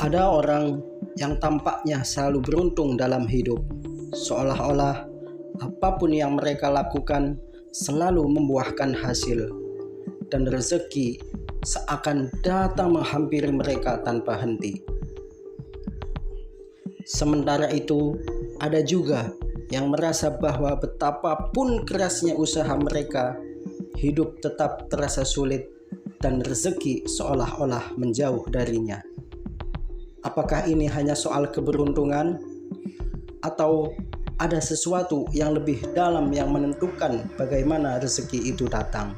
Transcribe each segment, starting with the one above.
Ada orang yang tampaknya selalu beruntung dalam hidup, seolah-olah apapun yang mereka lakukan selalu membuahkan hasil, dan rezeki seakan datang menghampiri mereka tanpa henti. Sementara itu, ada juga yang merasa bahwa betapapun kerasnya usaha mereka, hidup tetap terasa sulit dan rezeki seolah-olah menjauh darinya. Apakah ini hanya soal keberuntungan, atau ada sesuatu yang lebih dalam yang menentukan bagaimana rezeki itu datang?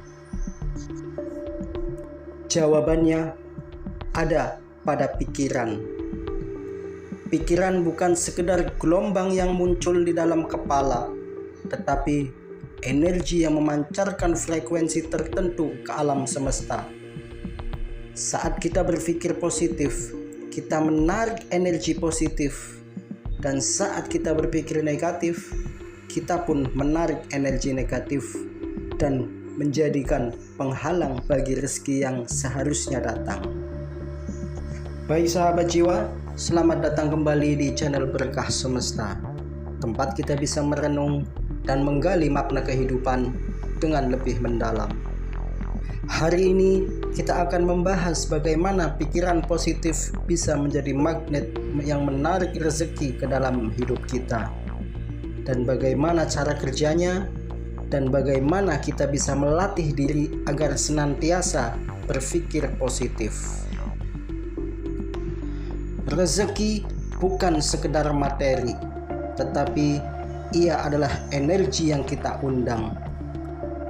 Jawabannya ada pada pikiran. Pikiran bukan sekedar gelombang yang muncul di dalam kepala, tetapi energi yang memancarkan frekuensi tertentu ke alam semesta. Saat kita berpikir positif, kita menarik energi positif, dan saat kita berpikir negatif, kita pun menarik energi negatif dan menjadikan penghalang bagi rezeki yang seharusnya datang. Baik sahabat jiwa, selamat datang kembali di channel Berkah Semesta, tempat kita bisa merenung dan menggali makna kehidupan dengan lebih mendalam. Hari ini kita akan membahas bagaimana pikiran positif bisa menjadi magnet yang menarik rezeki ke dalam hidup kita, dan bagaimana cara kerjanya, dan bagaimana kita bisa melatih diri agar senantiasa berpikir positif. Rezeki bukan sekedar materi, tetapi ia adalah energi yang kita undang.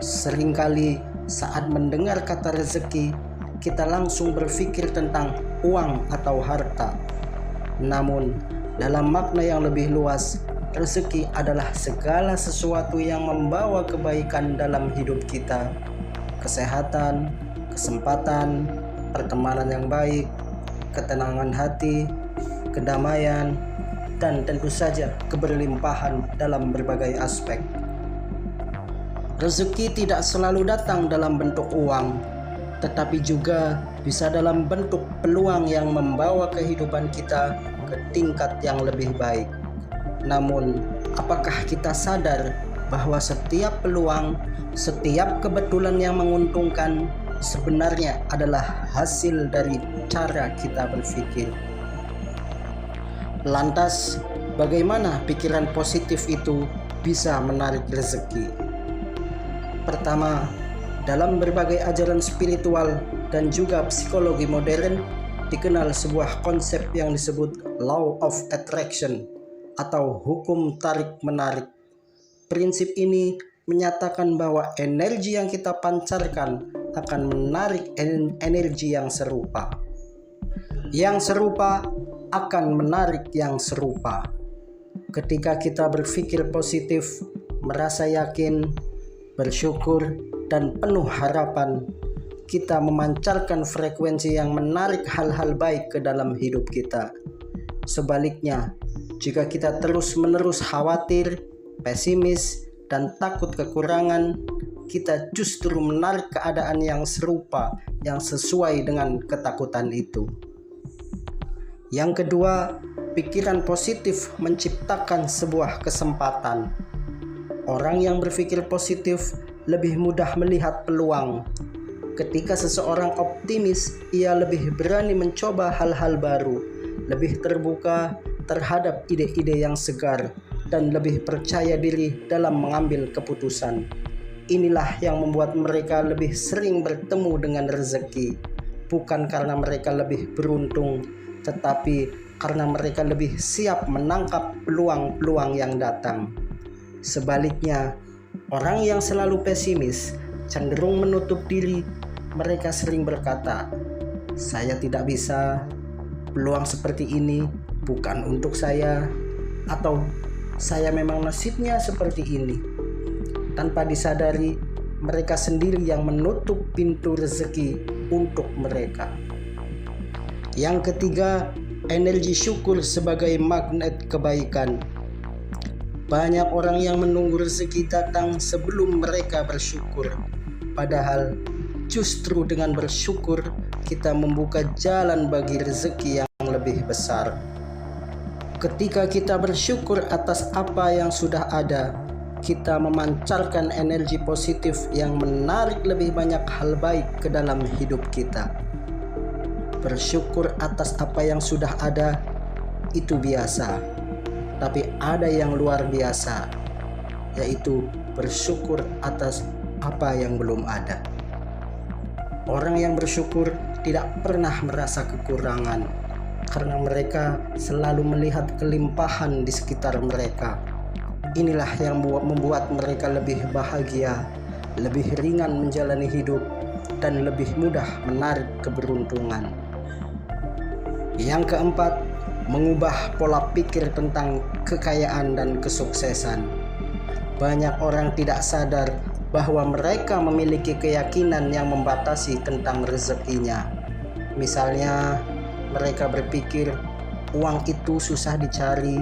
Seringkali saat mendengar kata rezeki, kita langsung berpikir tentang uang atau harta. Namun, dalam makna yang lebih luas, rezeki adalah segala sesuatu yang membawa kebaikan dalam hidup kita. Kesehatan, kesempatan, pertemanan yang baik, ketenangan hati, kedamaian, dan tentu saja keberlimpahan dalam berbagai aspek. Rezeki tidak selalu datang dalam bentuk uang, tetapi juga bisa dalam bentuk peluang yang membawa kehidupan kita ke tingkat yang lebih baik. Namun, apakah kita sadar bahwa setiap peluang, setiap kebetulan yang menguntungkan sebenarnya adalah hasil dari cara kita berpikir? Lantas, bagaimana pikiran positif itu bisa menarik rezeki? Pertama, dalam berbagai ajaran spiritual dan juga psikologi modern, dikenal sebuah konsep yang disebut Law of Attraction atau hukum tarik-menarik. Prinsip ini menyatakan bahwa energi yang kita pancarkan akan menarik energi yang serupa. Yang serupa akan menarik yang serupa. Ketika kita berpikir positif, merasa yakin, bersyukur, dan penuh harapan, kita memancarkan frekuensi yang menarik hal-hal baik ke dalam hidup kita. Sebaliknya, jika kita terus-menerus khawatir, pesimis, dan takut kekurangan, kita justru menarik keadaan yang serupa yang sesuai dengan ketakutan itu. Yang kedua, pikiran positif menciptakan sebuah kesempatan. Orang yang berpikir positif lebih mudah melihat peluang. Ketika seseorang optimis, ia lebih berani mencoba hal-hal baru, lebih terbuka terhadap ide-ide yang segar, dan lebih percaya diri dalam mengambil keputusan. Inilah yang membuat mereka lebih sering bertemu dengan rezeki, bukan karena mereka lebih beruntung, tetapi karena mereka lebih siap menangkap peluang-peluang yang datang. Sebaliknya, orang yang selalu pesimis cenderung menutup diri. Mereka sering berkata, "Saya tidak bisa, peluang seperti ini bukan untuk saya," atau "Saya memang nasibnya seperti ini." Tanpa disadari, mereka sendiri yang menutup pintu rezeki untuk mereka. Yang ketiga, energi syukur sebagai magnet kebaikan. Banyak orang yang menunggu rezeki datang sebelum mereka bersyukur. Padahal justru dengan bersyukur kita membuka jalan bagi rezeki yang lebih lebih besar. Ketika kita bersyukur atas apa yang sudah ada, kita memancarkan energi positif yang menarik lebih banyak hal baik ke dalam hidup kita. Bersyukur atas apa yang sudah ada itu biasa, tapi ada yang luar biasa, yaitu bersyukur atas apa yang belum ada. Orang yang bersyukur tidak pernah merasa kekurangan karena mereka selalu melihat kelimpahan di sekitar mereka. Inilah yang membuat mereka lebih bahagia, lebih ringan menjalani hidup, dan lebih mudah menarik keberuntungan. Yang keempat, mengubah pola pikir tentang kekayaan dan kesuksesan. Banyak orang tidak sadar bahwa mereka memiliki keyakinan yang membatasi tentang rezekinya. Misalnya, mereka berpikir uang itu susah dicari.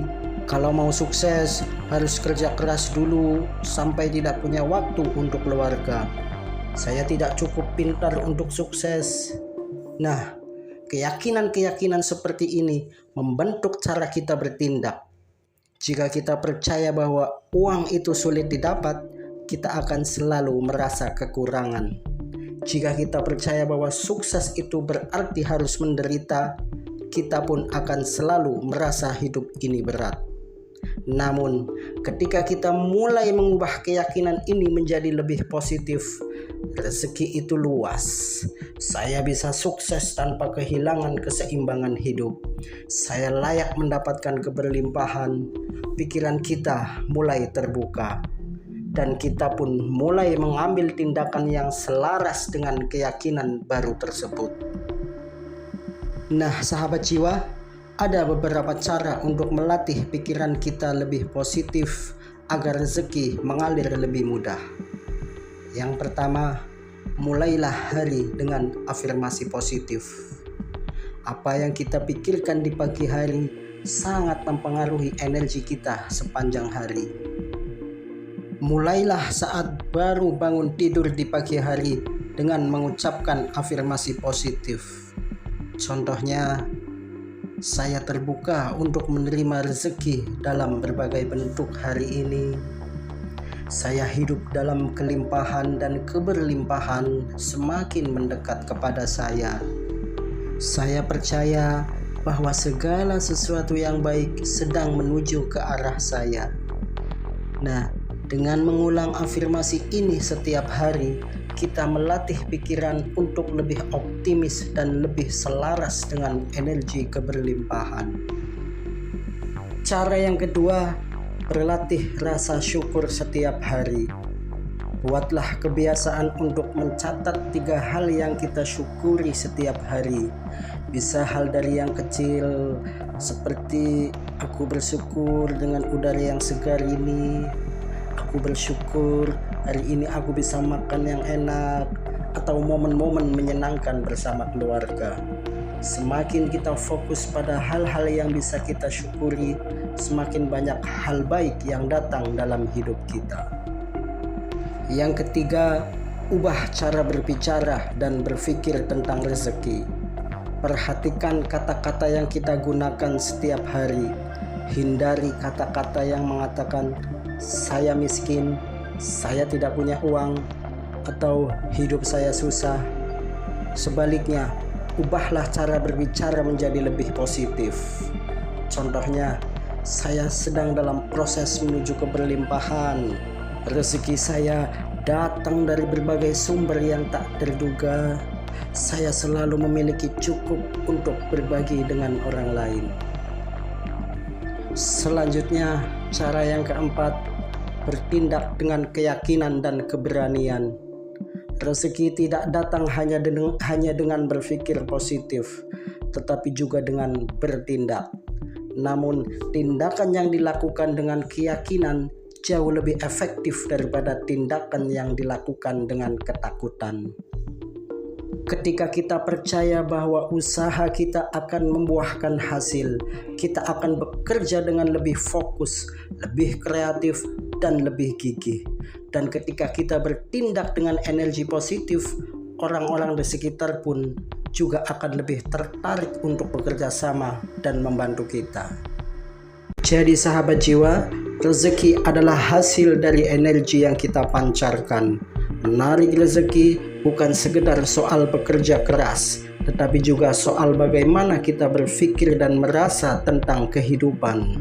Kalau mau sukses, harus kerja keras dulu sampai tidak punya waktu untuk keluarga. Saya tidak cukup pintar untuk sukses. Nah, keyakinan-keyakinan seperti ini membentuk cara kita bertindak. Jika kita percaya bahwa uang itu sulit didapat, kita akan selalu merasa kekurangan. Jika kita percaya bahwa sukses itu berarti harus menderita, kita pun akan selalu merasa hidup ini berat. Namun, ketika kita mulai mengubah keyakinan ini menjadi lebih positif, rezeki itu luas. Saya bisa sukses tanpa kehilangan keseimbangan hidup. Saya layak mendapatkan keberlimpahan. Pikiran kita mulai terbuka, dan kita pun mulai mengambil tindakan yang selaras dengan keyakinan baru tersebut. Nah, sahabat jiwa, ada beberapa cara untuk melatih pikiran kita lebih positif agar rezeki mengalir lebih mudah. Yang pertama, mulailah hari dengan afirmasi positif. Apa yang kita pikirkan di pagi hari sangat mempengaruhi energi kita sepanjang hari. Mulailah saat baru bangun tidur di pagi hari dengan mengucapkan afirmasi positif. Contohnya, saya terbuka untuk menerima rezeki dalam berbagai bentuk hari ini. Saya hidup dalam kelimpahan dan keberlimpahan semakin mendekat kepada saya. Saya percaya bahwa segala sesuatu yang baik sedang menuju ke arah saya. Nah, dengan mengulang afirmasi ini setiap hari, kita melatih pikiran untuk lebih optimis dan lebih selaras dengan energi keberlimpahan. Cara yang kedua, berlatih rasa syukur setiap hari. Buatlah kebiasaan untuk mencatat 3 hal yang kita syukuri setiap hari. Bisa hal dari yang kecil, seperti aku bersyukur dengan udara yang segar ini. Aku bersyukur hari ini aku bisa makan yang enak, atau momen-momen menyenangkan bersama keluarga. Semakin kita fokus pada hal-hal yang bisa kita syukuri, semakin banyak hal baik yang datang dalam hidup kita. Yang ketiga, ubah cara berbicara dan berpikir tentang rezeki. Perhatikan kata-kata yang kita gunakan setiap hari. Hindari kata-kata yang mengatakan saya miskin, saya tidak punya uang, atau hidup saya susah. Sebaliknya, ubahlah cara berbicara menjadi lebih positif. Contohnya, saya sedang dalam proses menuju keberlimpahan. Rezeki saya datang dari berbagai sumber yang tak terduga. Saya selalu memiliki cukup untuk berbagi dengan orang lain. Selanjutnya, cara yang keempat, bertindak dengan keyakinan dan keberanian. Rezeki tidak datang hanya dengan berpikir positif, tetapi juga dengan bertindak. Namun, tindakan yang dilakukan dengan keyakinan jauh lebih efektif daripada tindakan yang dilakukan dengan ketakutan. Ketika kita percaya bahwa usaha kita akan membuahkan hasil, kita akan bekerja dengan lebih fokus, lebih kreatif, dan lebih gigih. Dan ketika kita bertindak dengan energi positif, orang-orang di sekitar pun juga akan lebih tertarik untuk bekerja sama dan membantu kita. Jadi sahabat jiwa, rezeki adalah hasil dari energi yang kita pancarkan. Menarik rezeki bukan sekedar soal bekerja keras, tetapi juga soal bagaimana kita berpikir dan merasa tentang kehidupan.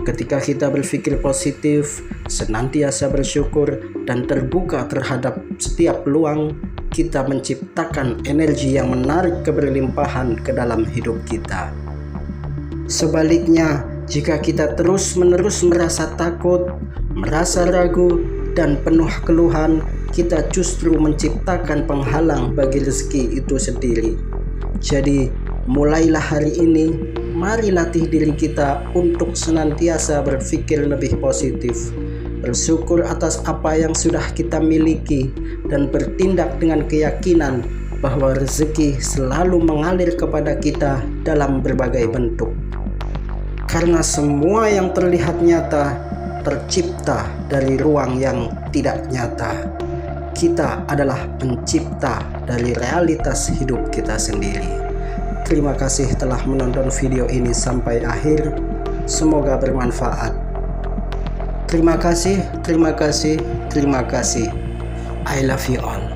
Ketika kita berpikir positif, senantiasa bersyukur, dan terbuka terhadap setiap peluang, kita menciptakan energi yang menarik keberlimpahan ke dalam hidup kita. Sebaliknya, jika kita terus-menerus merasa takut, merasa ragu, dan penuh keluhan, kita justru menciptakan penghalang bagi rezeki itu sendiri. Jadi, mulailah hari ini, mari latih diri kita untuk senantiasa berpikir lebih positif, bersyukur atas apa yang sudah kita miliki, dan bertindak dengan keyakinan bahwa rezeki selalu mengalir kepada kita dalam berbagai bentuk. Karena semua yang terlihat nyata tercipta dari ruang yang tidak nyata. Kita adalah pencipta dari realitas hidup kita sendiri. Terima kasih telah menonton video ini sampai akhir. Semoga bermanfaat. Terima kasih, terima kasih, terima kasih. I love you all.